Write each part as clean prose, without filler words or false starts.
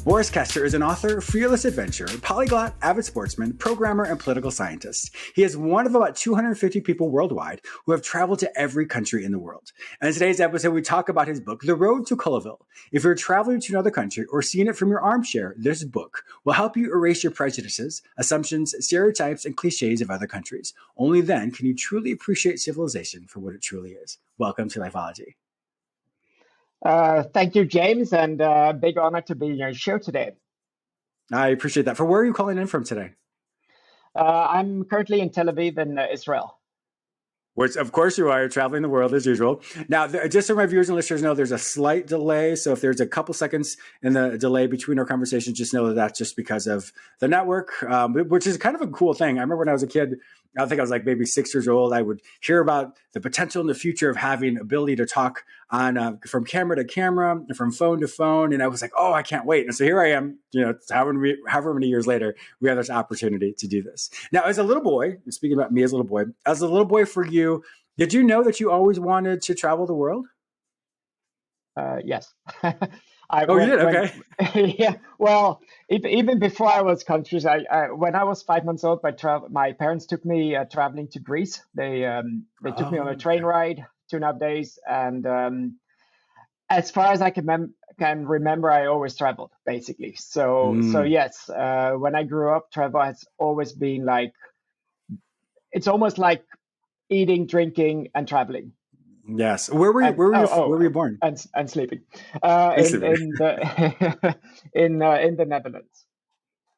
Boris Kester is an author, fearless adventurer, polyglot, avid sportsman, programmer, and political scientist. He is one of about 250 people worldwide who have traveled to every country in the world. And in today's episode, we talk about his book, The Road to Cullaville. If you're traveling to another country or seeing it from your armchair, this book will help you erase your prejudices, assumptions, stereotypes, and clichés of other countries. Only then can you truly appreciate civilization for what it truly is. Welcome to Lifeology. Thank you, James, and big honor to be on your show today. I appreciate that. For where are you calling in from today? I'm currently in Tel Aviv in Israel. Which, of course, you are traveling the world as usual. Now, just so my viewers and listeners know, there's a slight delay. So if there's a couple seconds in the delay between our conversations, just know that that's just because of the network, which is kind of a cool thing. I remember when I was a kid, I think I was like maybe 6 years old, I would hear about the potential in the future of having ability to talk on from camera to camera, from phone to phone. And I was like, oh, I can't wait. And so here I am, however many years later, we have this opportunity to do this. Now, as a little boy, speaking about me as a little boy for you, did you know that you always wanted to travel the world? Yes. You did? Okay. Yeah. Well, even before I was countries, when I was 5 months old, my parents took me traveling to Greece. They took me on a train ride, 2.5 days, and as far as I can remember, I always traveled basically. So yes, when I grew up, travel has always been it's almost like eating, drinking, and traveling. Yes. Where were you born? And sleeping. In the Netherlands.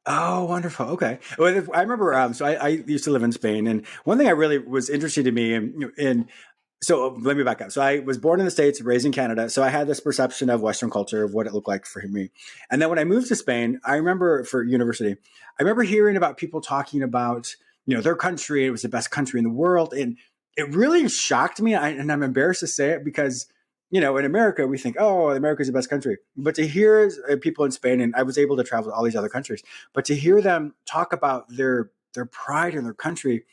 Oh, wonderful. Okay. Well, I remember, so I used to live in Spain, and one thing I really was interesting to me so let me back up. So I was born in the States, raised in Canada. So I had this perception of Western culture, of what it looked like for me. And then when I moved to Spain, I remember for university, I remember hearing about people talking about, their country. It was the best country in the world. And it really shocked me. And I'm embarrassed to say it because, in America, we think, oh, America is the best country. But to hear people in Spain, and I was able to travel to all these other countries, but to hear them talk about their pride in their country,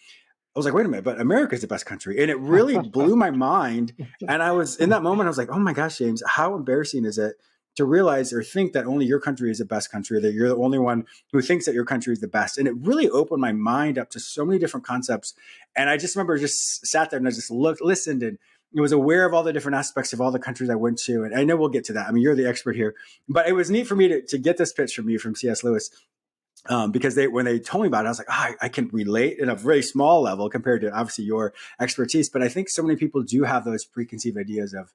I was like, wait a minute, but America is the best country. And it really blew my mind. And I was in that moment, I was like, oh my gosh, James, how embarrassing is it to realize or think that only your country is the best country, that you're the only one who thinks that your country is the best. And it really opened my mind up to so many different concepts. And I just remember just sat there and I just listened and was aware of all the different aspects of all the countries I went to. And I know we'll get to that. I mean, you're the expert here, but it was neat for me to get this pitch from you from C.S. Lewis. Because when they told me about it, I was like, I can relate in a very small level compared to obviously your expertise. But I think so many people do have those preconceived ideas of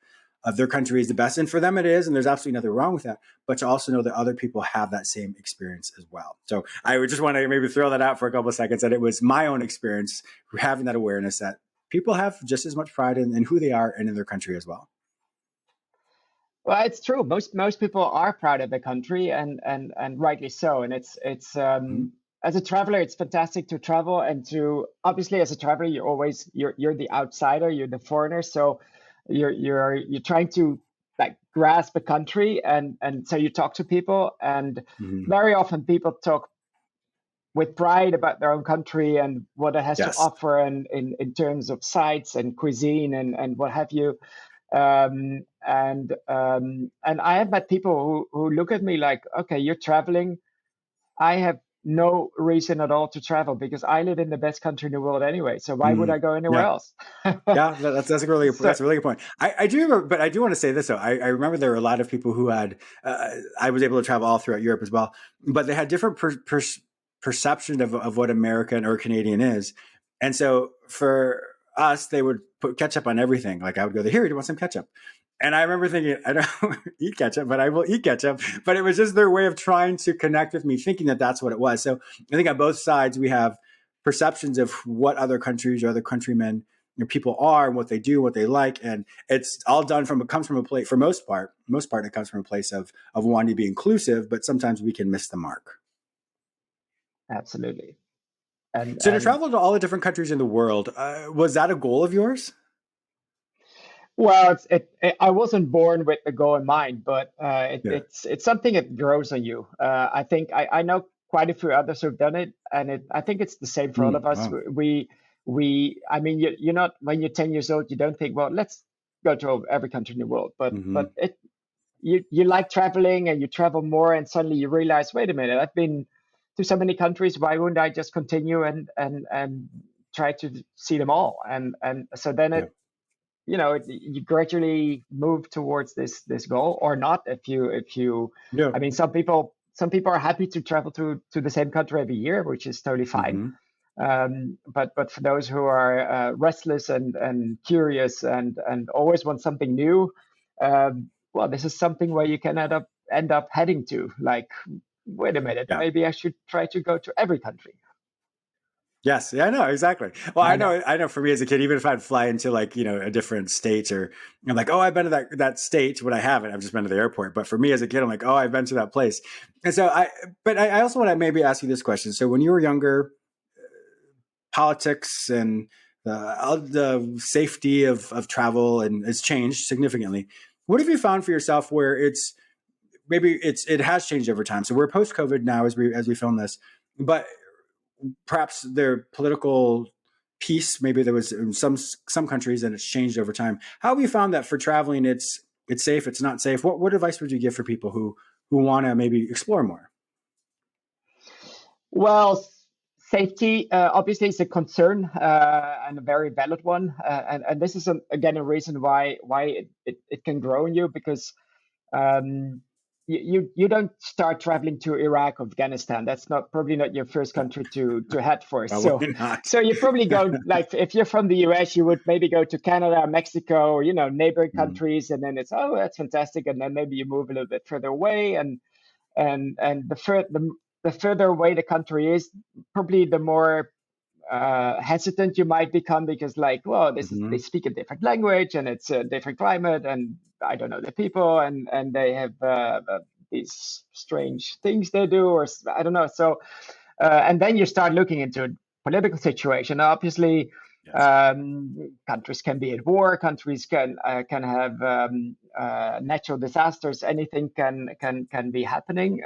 their country is the best. And for them it is. And there's absolutely nothing wrong with that. But to also know that other people have that same experience as well. So I would just want to maybe throw that out for a couple of seconds, that it was my own experience having that awareness that people have just as much pride in who they are and in their country as well. Well, it's true. Most people are proud of the country, and rightly so. And it's as a traveler, it's fantastic to travel, and to obviously as a traveler, you're the outsider, you're the foreigner. So you're trying to grasp a country, and so you talk to people, and very often people talk with pride about their own country and what it has to offer, and in terms of sights and cuisine and what have you. And I have met people who look at me like, okay, you're traveling. I have no reason at all to travel because I live in the best country in the world anyway. So why would I go anywhere else? Yeah, that's a really good point. I do remember, but I do want to say this though. I remember there were a lot of people who had. I was able to travel all throughout Europe as well, but they had different perception of what American or Canadian is, and so for us, they would put ketchup on everything. Like I would go, here, do you want some ketchup? And I remember thinking, I don't eat ketchup, but I will eat ketchup. But it was just their way of trying to connect with me, thinking that that's what it was. So I think on both sides, we have perceptions of what other countries or other countrymen, people are and what they do, what they like. And it's all comes from a place, for most part, it comes from a place of wanting to be inclusive, but sometimes we can miss the mark. Absolutely. So to travel to all the different countries in the world, was that a goal of yours? Well, I wasn't born with the goal in mind, but it's something that grows on you. I think I know quite a few others who've done it, and I think it's the same for all of us. Wow. I mean, you're not, when you're 10 years old, you don't think, well, let's go to every country in the world, but you like traveling and you travel more, and suddenly you realize, wait a minute, I've been to so many countries. Why wouldn't I just continue and try to see them all? And so then Yeah. you gradually move towards this goal, or not. If you Yeah. I mean, some people are happy to travel to the same country every year, which is totally fine. Hmm. But for those who are restless and curious and always want something new, well, this is something where you can end up heading to. Like, wait a minute, Yeah. maybe I should try to go to every country. Yes, yeah, I know exactly. Well, I know. I know. For me as a kid, even if I'd fly into like a different state, or I'm like, oh, I've been to that state, but I haven't. I've just been to the airport. But for me as a kid, I'm like, oh, I've been to that place. And so I also want to maybe ask you this question. So when you were younger, politics and the safety of travel and has changed significantly. What have you found for yourself where it has changed over time? So we're post COVID now as we film this, but perhaps their political piece, maybe there was in some countries and it's changed over time. How have you found that for traveling it's safe, it's not safe? What advice would you give for people who want to maybe explore more? Well, safety obviously is a concern, and a very valid one. And this is again a reason why it can grow in you, because um, you don't start traveling to Iraq or Afghanistan. That's not probably not your first country to head for. So Probably not. so you probably go, like, if you're from the US, you would maybe go to Canada, Mexico, or neighboring Mm, countries, and then it's, oh, that's fantastic, and then maybe you move a little bit further away, and the further away the country is, probably the more hesitant you might become, because, like, well, they mhm. speak a different language, and it's a different climate, and I don't know the people, and they have these strange things they do, or I don't know. So and then you start looking into political situation. Obviously, Yes. countries can be at war. Countries can have natural disasters. Anything can be happening.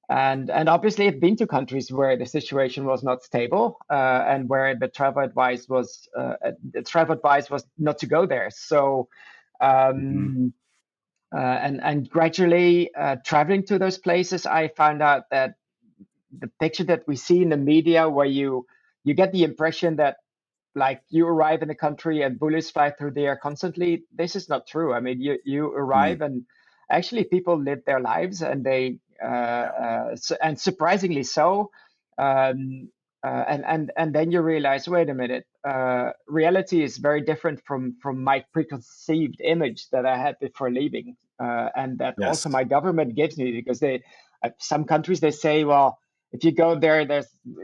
And obviously, I've been to countries where the situation was not stable, and where the travel advice was not to go there. So Hmm. um, and gradually, traveling to those places, I found out that the picture that we see in the media, where you get the impression that, like, you arrive in a country and bullets fly through the air constantly. This is not true. I mean, you Mm. arrive, and actually people live their lives, and Yeah. and surprisingly so. Um, and then you realize, wait a minute, reality is very different from my preconceived image that I had before leaving, and that also Yes. my government gives me, because some countries, they say, well, if you go there,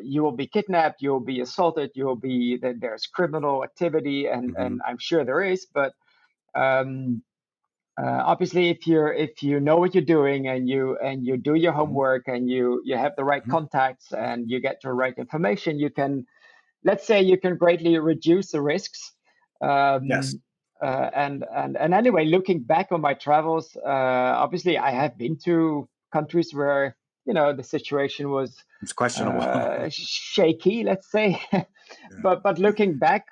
you will be kidnapped, you will be assaulted, there's criminal activity, and Hmm. I'm sure there is. But um, obviously, if you know what you're doing, and you do your Hmm. homework, and you have the right Hmm. contacts, and you get the right information, you can, let's say, you can greatly reduce the risks. Yes. And anyway, looking back on my travels, obviously I have been to countries where the situation was It's questionable. shaky, let's say. Yeah. But looking back,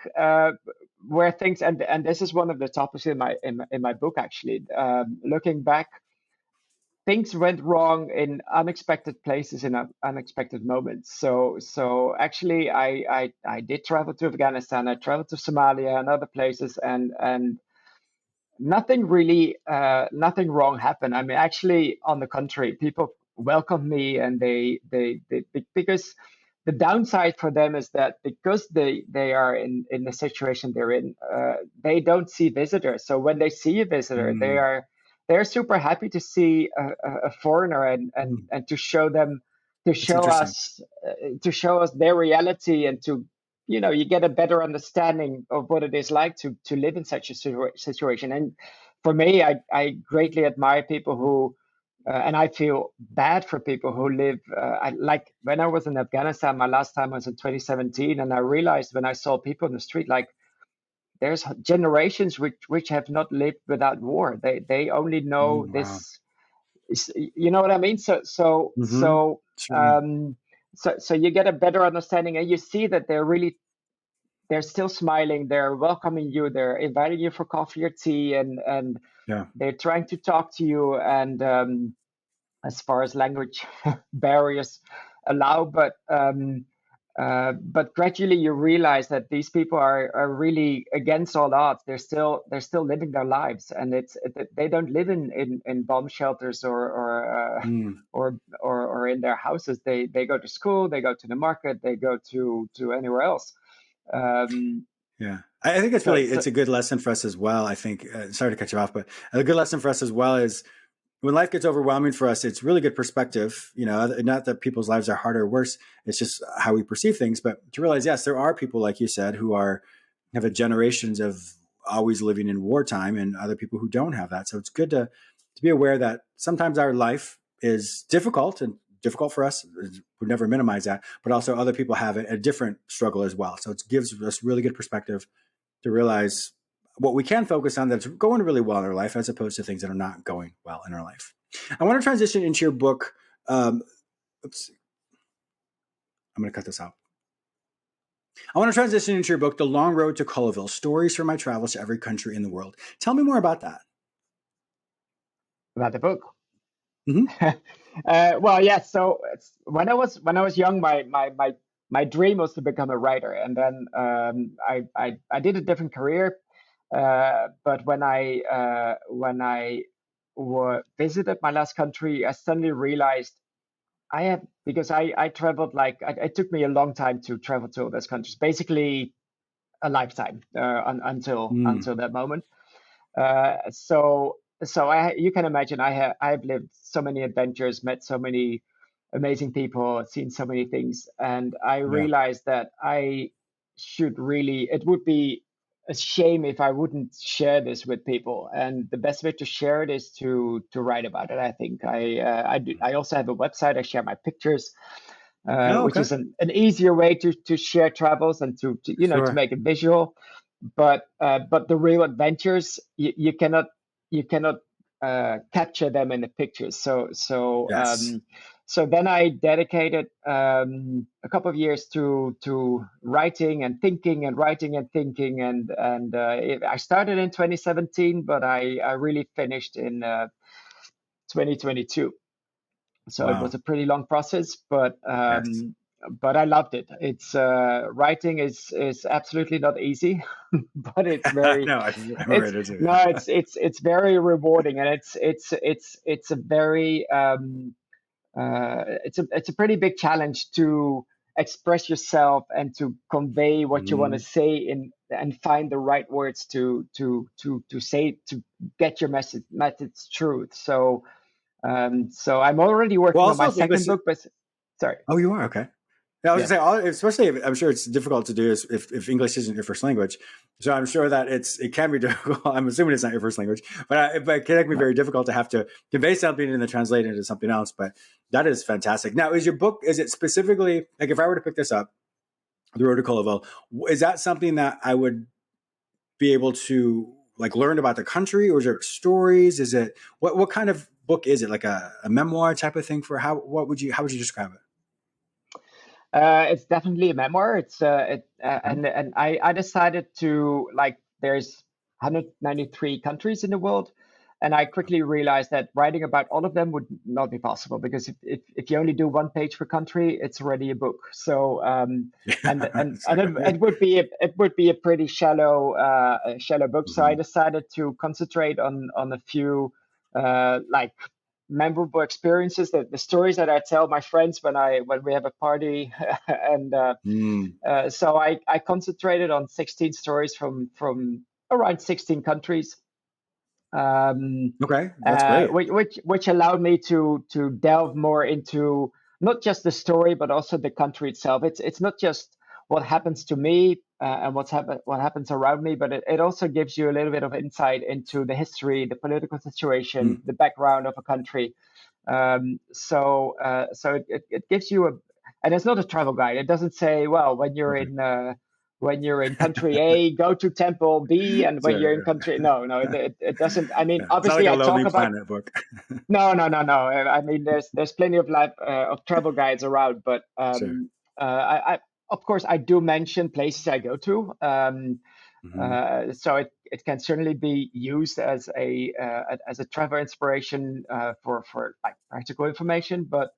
where things, and this is one of the topics in my book, actually. Looking back, things went wrong in unexpected places, in unexpected moments. So actually, I did travel to Afghanistan. I traveled to Somalia and other places, and nothing wrong happened. I mean, actually, on the contrary, people welcomed me, and they because the downside for them is that, because they are in the situation they're in, they don't see visitors. So when they see a visitor, Mm. they're super happy to see a foreigner, and and Mm. and to show them, to That's show interesting. us to show us their reality, and to, you get a better understanding of what it is like to live in such a situation. And for me, I greatly admire people who, and I feel bad for people who live. Like, when I was in Afghanistan, my last time was in 2017, and I realized, when I saw people in the street, like, there's generations which have not lived without war. They only know Mm, wow. this. You know what I mean? So so Hmm. so Sure. um, so you get a better understanding, and you see that they're really they're still smiling, they're welcoming you, they're inviting you for coffee or tea, and Yeah. they're trying to talk to you. And as far as language barriers allow, but gradually you realize that these people are really against all odds. They're still living their lives, and they don't live in bomb shelters Mm, or in their houses. They go to school, they go to the market, they go to anywhere else. Um, yeah. I think so it's a good lesson for us as well. I think, sorry to cut you off, but a good lesson for us as well is when life gets overwhelming for us, it's really good perspective. Not that people's lives are harder or worse. It's just how we perceive things. But to realize, yes, there are people like you said who have had generations of always living in wartime, and other people who don't have that. So it's good to be aware that sometimes our life is difficult and difficult for us. We never minimize that, but also other people have a different struggle as well. So it gives us really good perspective to realize what we can focus on that's going really well in our life as opposed to things that are not going well in our life. I want to transition into your book. Oops, I'm going to cut this out. I want to transition into your book, The Long Road to Cullaville, Stories from My Travels to Every Country in the World. Tell me more about that. about the book. Mm-hmm. Well, yes. So when I was young, my dream was to become a writer, and then I did a different career. But when I visited my last country, I suddenly realized because I traveled it took me a long time to travel to all those countries, basically a lifetime Mm, until that moment. So you can imagine I've lived so many adventures, met so many amazing people, seen so many things, and I yeah. realized that it would be a shame if I wouldn't share this with people. And the best way to share it is to write about it. I think I also have a website. I share my pictures, Oh, which okay. is an easier way to share travels and to Sure. make it visual. But the real adventures, you cannot capture them in the pictures. Yes. So then I dedicated a couple of years to writing and thinking and writing and thinking, and I started in 2017, but I really finished in 2022. So it was Wow. a pretty long process, Yes. but I loved it. It's writing is absolutely not easy, but it's I very know. I'm a it's writer too. no it's very rewarding, and it's a very it's a pretty big challenge to express yourself and to convey what you want to Mm. say and find the right words to say to get your message truth. So I'm already Well, working on my also, English. second book, but sorry. Oh, you are? Okay. Yeah, I was Yeah. gonna say, especially I'm sure it's difficult to do if English isn't your first language. So I'm sure that it can be difficult. I'm assuming it's not your first language, but it can be No. very difficult to have to convey something and then translate it into something else. But that is fantastic. Now, is it specifically like if I were to pick this up, The Road to Colville, is that something that I would be able to like learn about the country, or is it stories? Is it what kind of book is it? Like a memoir type of thing for how would you describe it? It's definitely a memoir. And I decided to there's 193 countries in the world, and I quickly realized that writing about all of them would not be possible, because if you only do one page per country, it's already a book. So Yeah, and exactly. it would be a pretty shallow book. So I Mhm. decided to concentrate on a few like memorable experiences, the stories that I tell my friends when we have a party, and Mm. so I concentrated on 16 stories from around 16 countries, um, Okay, that's great. which allowed me to delve more into not just the story but also the country itself. It's not just what happens to me and what happens around me, but it also gives you a little bit of insight into the history, the political situation, Mm. the background of a country. So it gives you and it's not a travel guide. It doesn't say, well, Okay. when you're in country A, go to temple B, and when you're in Sure. country, no, it doesn't. I mean, Yeah. It's not like obviously, a I talk Lonely about Planet book. no. I mean, there's plenty of travel guides around, but Sure. of course, I do mention places I go to. Hmm. So it can certainly be used as a travel inspiration for like practical information, but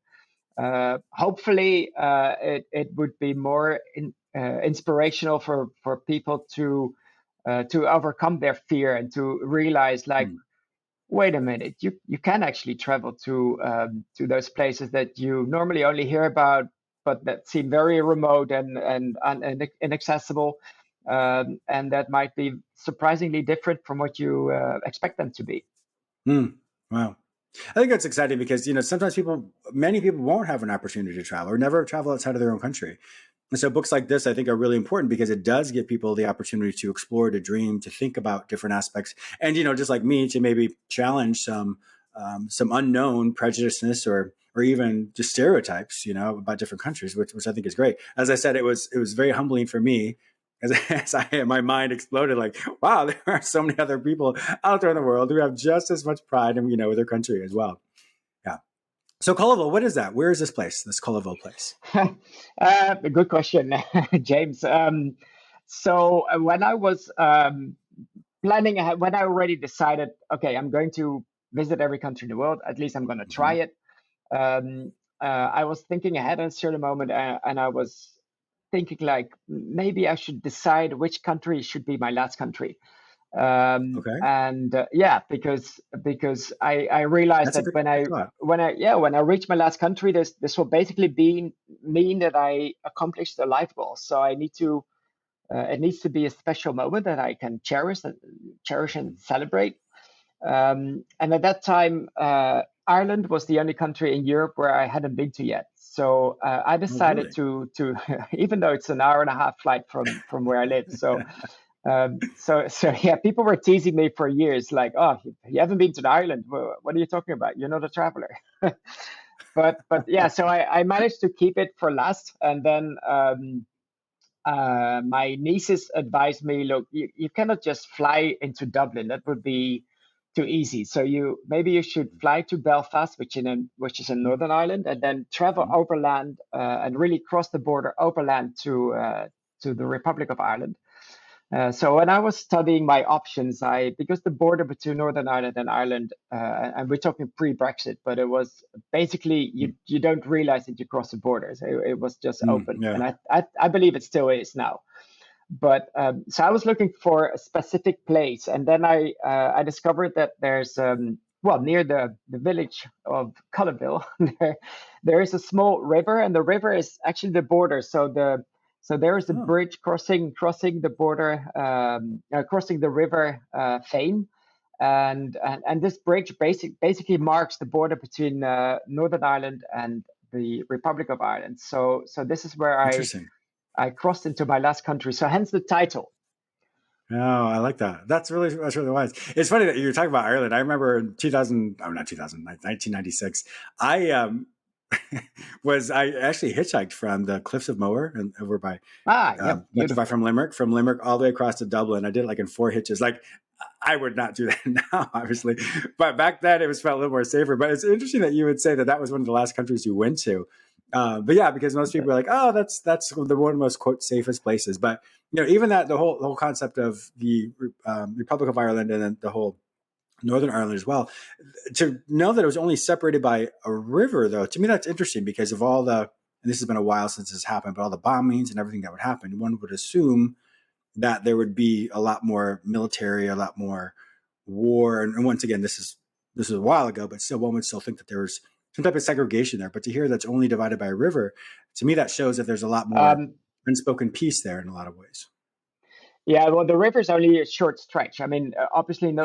hopefully it would be more inspirational for people to overcome their fear and to realize like, wait a minute, you can actually travel to those places that you normally only hear about, but that seem very remote and inaccessible, and that might be surprisingly different from what you expect them to be. Mm. Wow. I think that's exciting because, sometimes many people won't have an opportunity to travel or never travel outside of their own country. And so books like this, I think, are really important because it does give people the opportunity to explore, to dream, to think about different aspects, and just like me, to maybe challenge some unknown prejudices or even just stereotypes, about different countries, which I think is great. As I said, it was very humbling for me. My mind exploded, like, wow, there are so many other people out there in the world who have just as much pride in with their country as well. Yeah. So Cullaville, what is that? Where is this place? This Cullaville place? Good question, James. So when I was planning ahead, when I already decided, okay, I'm going to visit every country in the world, at least I'm going to try Hmm. it. Um, I was thinking ahead at a certain moment, and I was thinking like maybe I should decide which country should be my last country. Okay, And Yeah, because I realized that's a that good thought. when I reach my last country, this will basically mean that I accomplished a life goal. So I need to it needs to be a special moment that I can cherish and celebrate. And at that time, Ireland was the only country in Europe where I hadn't been to yet. So I Oh, decided really? to even though it's an hour and a half flight from where I live. So yeah, people were teasing me for years, like, "Oh, you haven't been to Ireland? What are you talking about? You're not a traveler." But yeah, so I managed to keep it for last, and then my nieces advised me, look, you cannot just fly into Dublin. That would be too easy. So you should fly to Belfast, which is in Northern Ireland, and then travel Mhm. overland and really cross the border overland to the Republic of Ireland. So when I was studying my options, because the border between Northern Ireland and Ireland, and we're talking pre-Brexit, but it was basically you don't realize that you cross the borders. It was just open, Yeah. and I believe it still is now. But so I was looking for a specific place, and then I discovered that there's well, near the village of Cullaville, there is a small river, and the river is actually the border. So there is a Oh, bridge crossing the border, crossing the river Fane, and this bridge basically marks the border between Northern Ireland and the Republic of Ireland. So this is where interesting. I crossed into my last country. So hence the title. Oh, I like that. That's really wise. It's funny that you're talking about Ireland. I remember in 2000, oh, not 2000, 1996. I I actually hitchhiked from the Cliffs of Moher and over by Ah, yeah, not too far beautiful. from Limerick all the way across to Dublin. I did it like in 4 hitches. Like I would not do that now, obviously, but back then it was felt a little more safer. But it's interesting that you would say that that was one of the last countries you went to. But yeah, because most people are like, oh, that's the one of the most quote safest places. But even that the whole concept of the Republic of Ireland and then the whole Northern Ireland as well. To know that it was only separated by a river, though, to me that's interesting because of all the, and this has been a while since this happened, but all the bombings and everything that would happen, one would assume that there would be a lot more military, a lot more war. And once again, this is a while ago, but still, one would still think that there was some type of segregation there. But to hear that's only divided by a river, to me, that shows that there's a lot more Um, unspoken peace there in a lot of ways. yeah, well, the river's only a short stretch. I mean, obviously Oh, okay.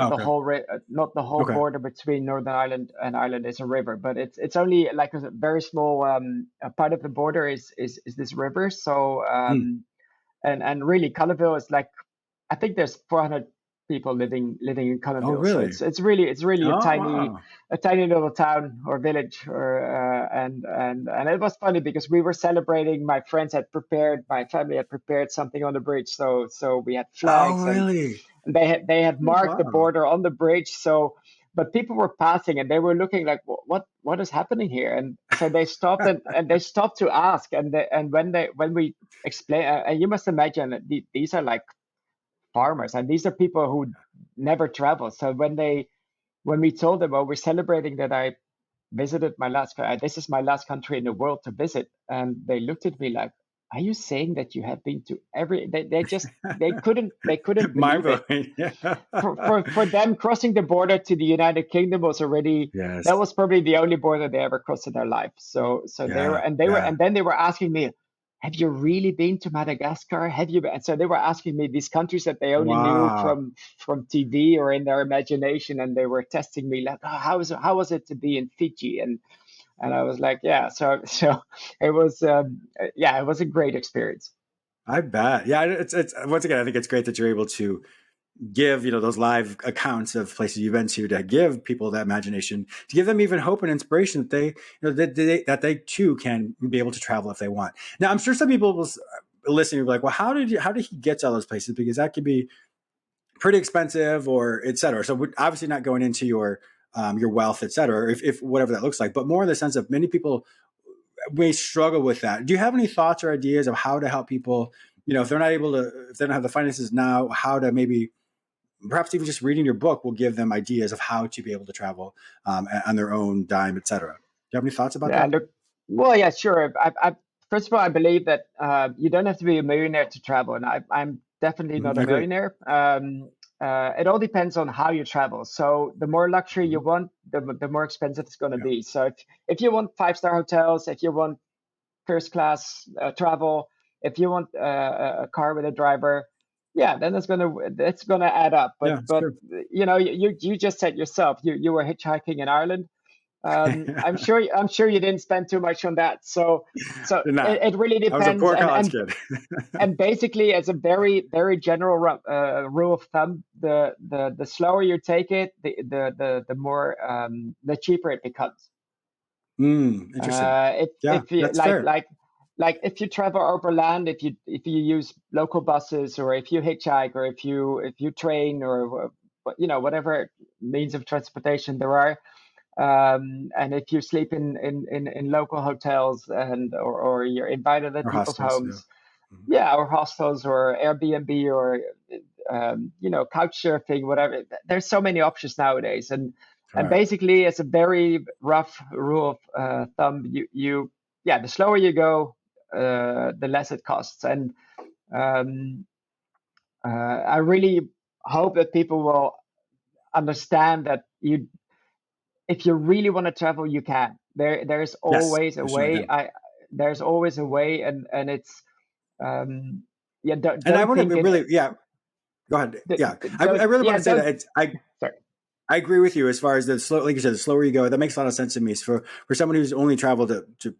not the whole Okay. border between Northern Ireland and Ireland is a river, but it's only like a very small a part of the border is this river. So Mm. and really, Cullaville is like, I think there's 400 people living in Oh, Cullaville. So really? it's really Oh, wow. a tiny little town or village. And it was funny because we were celebrating. My family had prepared something on the bridge. So we had Oh, flags, and really? they had Oh, marked the wow. border on the bridge. So but people were passing and they were looking like, what is happening here? And so they stopped and they stopped to ask. And when we explain, and you must imagine that these are like farmers, and these are people who never travel. So when we told them, well, we're celebrating that I visited my last, this is my last country in the world to visit, and they looked at me like, are you saying that you have been to every? They couldn't Mind believe it. blowing. Yeah. For them, crossing the border to the United Kingdom was already, that Yes. was probably the only border they ever crossed in their life. So Yeah. and then they were asking me, have you really been to Madagascar? Have you been? And so they were asking me these countries that they only knew Wow. from TV or in their imagination, and they were testing me like, oh, how was it to be in Fiji? And I was like, yeah. So it was yeah, it was a great experience. I bet. Yeah. It's once again, I think it's great that you're able to give, those live accounts of places you've been to give people that imagination, to give them even hope and inspiration that they too can be able to travel if they want. Now, I'm sure some people will listen and be like, well, how did he get to all those places? Because that could be pretty expensive or et cetera. So we're obviously not going into your wealth, et cetera, if whatever that looks like, but more in the sense of many people may struggle with that. Do you have any thoughts or ideas of how to help people, if they're not able to, if they don't have the finances now, how to maybe, perhaps even just reading your book will give them ideas of how to be able to travel on their own dime, et cetera. Do you have any thoughts about Yeah, that? look, well, yeah, sure. First of all, I believe that you don't have to be a millionaire to travel, and I'm definitely not Mhm, a I agree. millionaire. It all depends on how you travel. So the more luxury you Mhm. want, the more expensive it's going to Yeah. be. So if you want five-star hotels, if you want first class travel, if you want a car with a driver, yeah, then it's gonna add up. Yeah, it's But true. you just said yourself, you were hitchhiking in Ireland. I'm sure you didn't spend too much on that. So You're not. it really I was a depends, poor and college and kid. and basically, as a very very general rule of thumb, the slower you take it, the more the cheaper it becomes. Interesting. Yeah, If you that's fair. like if you travel overland, if you use local buses, or if you hitchhike, or if you train, or whatever means of transportation there are, and if you sleep in local hotels, or you're invited at Or people's hostels. Yeah. homes, Mhm. yeah, or hostels, or Airbnb, or couch surfing, whatever. There's so many options nowadays, and Correct. basically, as a very rough rule of thumb, yeah, the slower you go, the less it costs. And um, I really hope that people will understand that if you really want to travel, you can. There's Yes, always a for sure. way. Yeah. There's always a way, and it's um, yeah. Don't And I don't want to think really, yeah, go ahead. Yeah. I really want yeah. to say Don't that sorry. I agree with you as far as the slow, like you said, the slower you go, that makes a lot of sense to me. So for someone who's only traveled to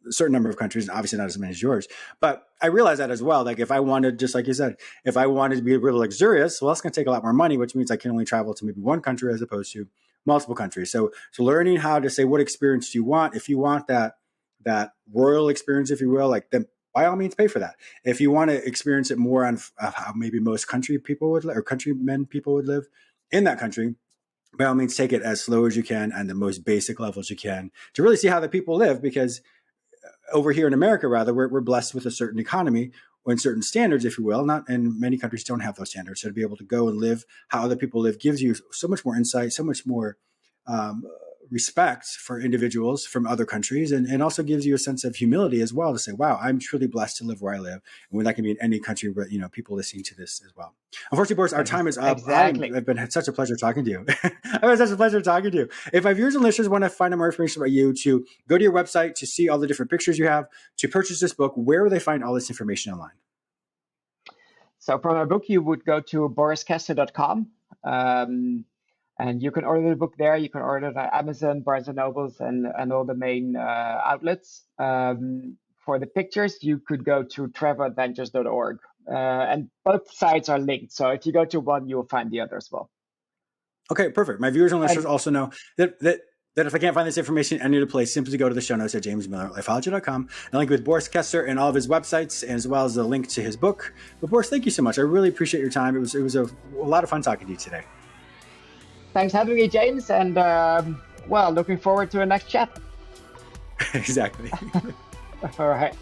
a certain number of countries, and obviously not as many as yours. But I realize that as well. Like if I wanted, just like you said, if I wanted to be really luxurious, well, that's going to take a lot more money, which means I can only travel to maybe one country as opposed to multiple countries. So learning how to say what experience do you want. If you want that royal experience, if you will, like then by all means pay for that. If you want to experience it more on how maybe most country people would or countrymen people would live in that country, by all means take it as slow as you can and the most basic levels you can to really see how the people live because over here in America, rather, we're blessed with a certain economy or in certain standards, if you will. Not, and many countries don't have those standards. So to be able to go and live how other people live gives you so much more insight, so much more um, respect for individuals from other countries, and also gives you a sense of humility as well to say, "Wow, I'm truly blessed to live where I live." And when that can be in any country, but people listening to this as well. Unfortunately, Boris, our time is up. Exactly. I've been such a pleasure talking to you. I've been such a pleasure talking to you. If my viewers and listeners want to find out more information about you, to go to your website to see all the different pictures you have, to purchase this book, where will they find all this information online? So for my book, you would go to boriskester.com. Um, and you can order the book there. You can order it at Amazon, Barnes and Nobles, and all the main outlets. For the pictures, you could go to traveladventures.org. And both sites are linked. So if you go to one, you will find the other as well. Okay, perfect. My viewers and listeners And also know that if I can't find this information in any other place, simply go to the show notes at jamesmillerlifeology.com and link with Boris Kester and all of his websites, as well as the link to his book. But Boris, thank you so much. I really appreciate your time. It was a lot of fun talking to you today. thanks for having me, James. And well, looking forward to the next chat. Exactly. All right.